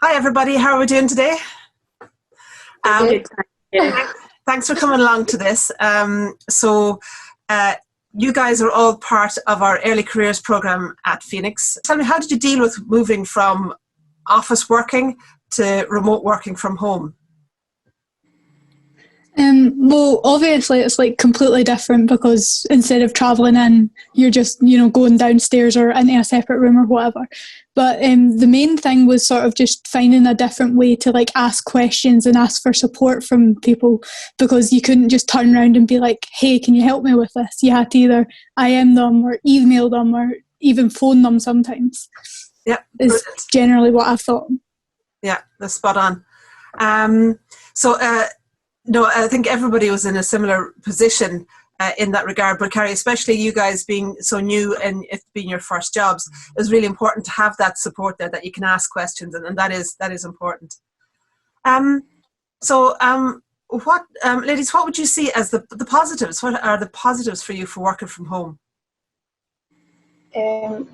Hi everybody, how are we doing today? Good. Thanks for coming along to this. You guys are all part of our early careers program at Phoenix. Tell me, how did you deal with moving from office working to remote working from home? Well, obviously it's like completely different because instead of travelling in, you're just, going downstairs or into a separate room or whatever. But the main thing was sort of just finding a different way to like ask questions and ask for support from people, because you couldn't just turn around and be like, hey, can you help me with this? You had to either IM them or email them or even phone them sometimes. Yeah, is generally what I've thought. Yeah, that's spot on. No, I think everybody was in a similar position in that regard, but Carrie, especially you guys being so new and it being your first jobs, it was really important to have that support there, that you can ask questions, and that is important. Ladies, what would you see as the positives? What are the positives for you for working from home? You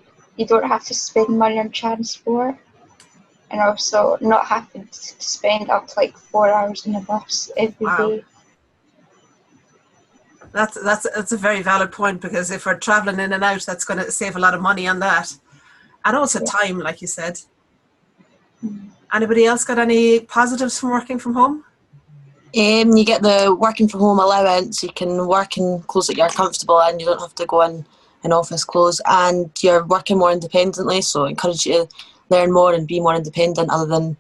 don't have to spend money on transport. And also not having to spend up to like 4 hours in a bus every day. That's a very valid point, because if we're travelling in and out, that's going to save a lot of money on that. And also time, like you said. Anybody else got any positives from working from home? You get the working from home allowance. You can work in clothes that you're comfortable in. You don't have to go in office clothes, and you're working more independently, so it encourages you to learn more and be more independent other than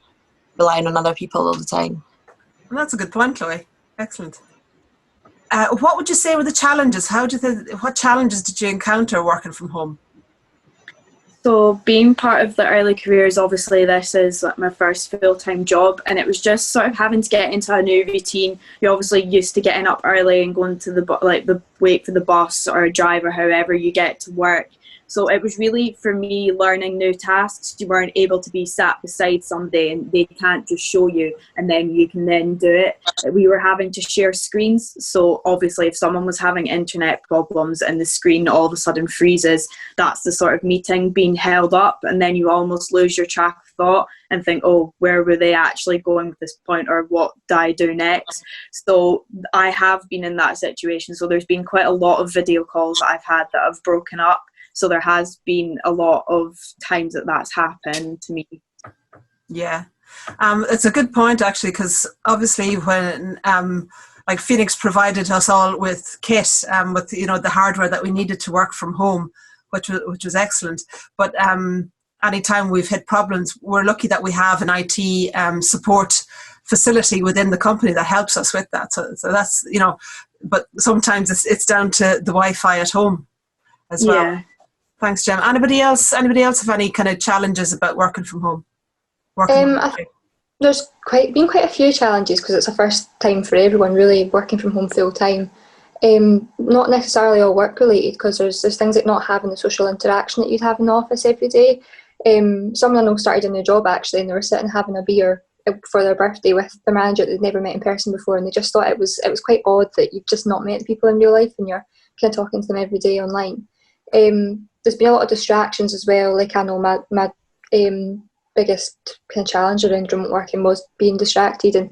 relying on other people all the time. Well, that's a good point, Chloe. Excellent. What would you say were the challenges? What challenges did you encounter working from home? So being part of the early careers, obviously this is like my first full-time job, and it was just sort of having to get into a new routine. You're obviously used to getting up early and going to the wait for the bus or drive or however you get to work. So it was really, for me, learning new tasks. You weren't able to be sat beside somebody and they can't just show you and then you can then do it. We were having to share screens. So obviously if someone was having internet problems and the screen all of a sudden freezes, that's the sort of meeting being held up, and then you almost lose your track of thought and think, oh, where were they actually going with this point, or what do I do next? So I have been in that situation. So there's been quite a lot of video calls that I've had that have broken up. So there has been a lot of times that that's happened to me. Yeah, it's a good point actually, because obviously when like Phoenix provided us all with kit, with the hardware that we needed to work from home, which was excellent. But anytime we've had problems, we're lucky that we have an IT support facility within the company that helps us with that. So that's but sometimes it's down to the Wi-Fi at home as well. Yeah. Thanks, Jem. Anybody else have any kind of challenges about working from home? There's been quite a few challenges, because it's a first time for everyone really working from home full time. Not necessarily all work related, because there's things like not having the social interaction that you'd have in the office every day. Someone I know started a new job actually, and they were sitting having a beer for their birthday with their manager that they'd never met in person before, and they just thought it was quite odd that you've just not met people in real life and you're kind of talking to them every day online. There's been a lot of distractions as well. Like I know my biggest kind of challenge around remote working was being distracted and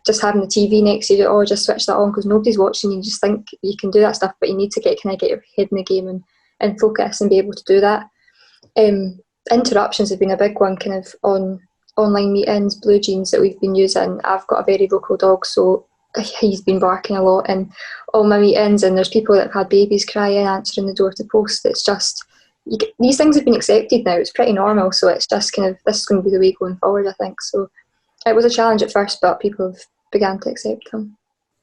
just having the TV next to you, or just switch that on because nobody's watching you. You just think you can do that stuff, but you need to get your head in the game and focus and be able to do that. Interruptions have been a big one, kind of on online meetings, Blue Jeans that we've been using. I've got a very vocal dog, so he's been barking a lot in all my meetings, and there's people that have had babies crying, answering the door to post. It's just, these things have been accepted now. It's pretty normal, so it's just kind of, this is going to be the way going forward, I think. So it was a challenge at first, but people have begun to accept them.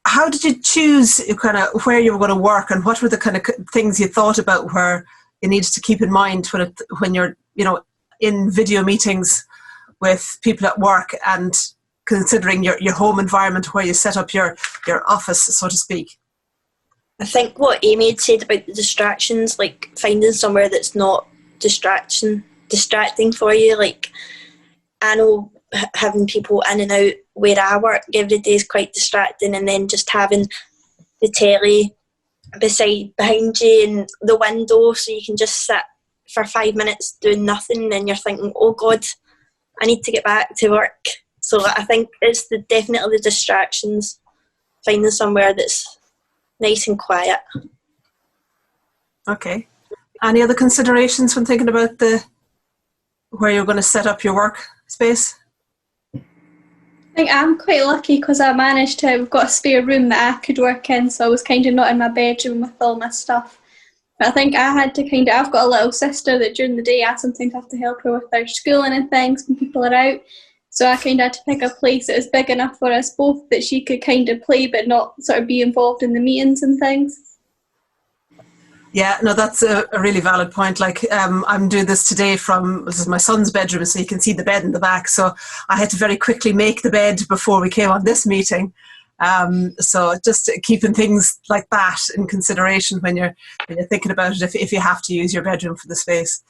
How did you choose kind of where you were going to work, and what were the kind of things you thought about where you needed to keep in mind when you're in video meetings with people at work, and considering your home environment where you set up your office, so to speak? I think what Amy had said about the distractions, like finding somewhere that's not distracting for you. Like, I know having people in and out where I work every day is quite distracting, and then just having the telly behind you and the window, so you can just sit for 5 minutes doing nothing, and then you're thinking, oh God, I need to get back to work. So I think it's definitely the distractions, finding somewhere that's nice and quiet. Okay. Any other considerations when thinking about where you're going to set up your work space? I think I'm quite lucky because I managed to, we've got a spare room that I could work in, so I was kind of not in my bedroom with all my stuff. But I think I had to I've got a little sister that during the day I sometimes have to help her with her schooling and things when people are out. So I kind of had to pick a place that was big enough for us both that she could kind of play but not sort of be involved in the meetings and things. Yeah, no, that's a really valid point. Like, I'm doing this today this is my son's bedroom, so you can see the bed in the back. So I had to very quickly make the bed before we came on this meeting. So just keeping things like that in consideration when you're thinking about it, if you have to use your bedroom for the space.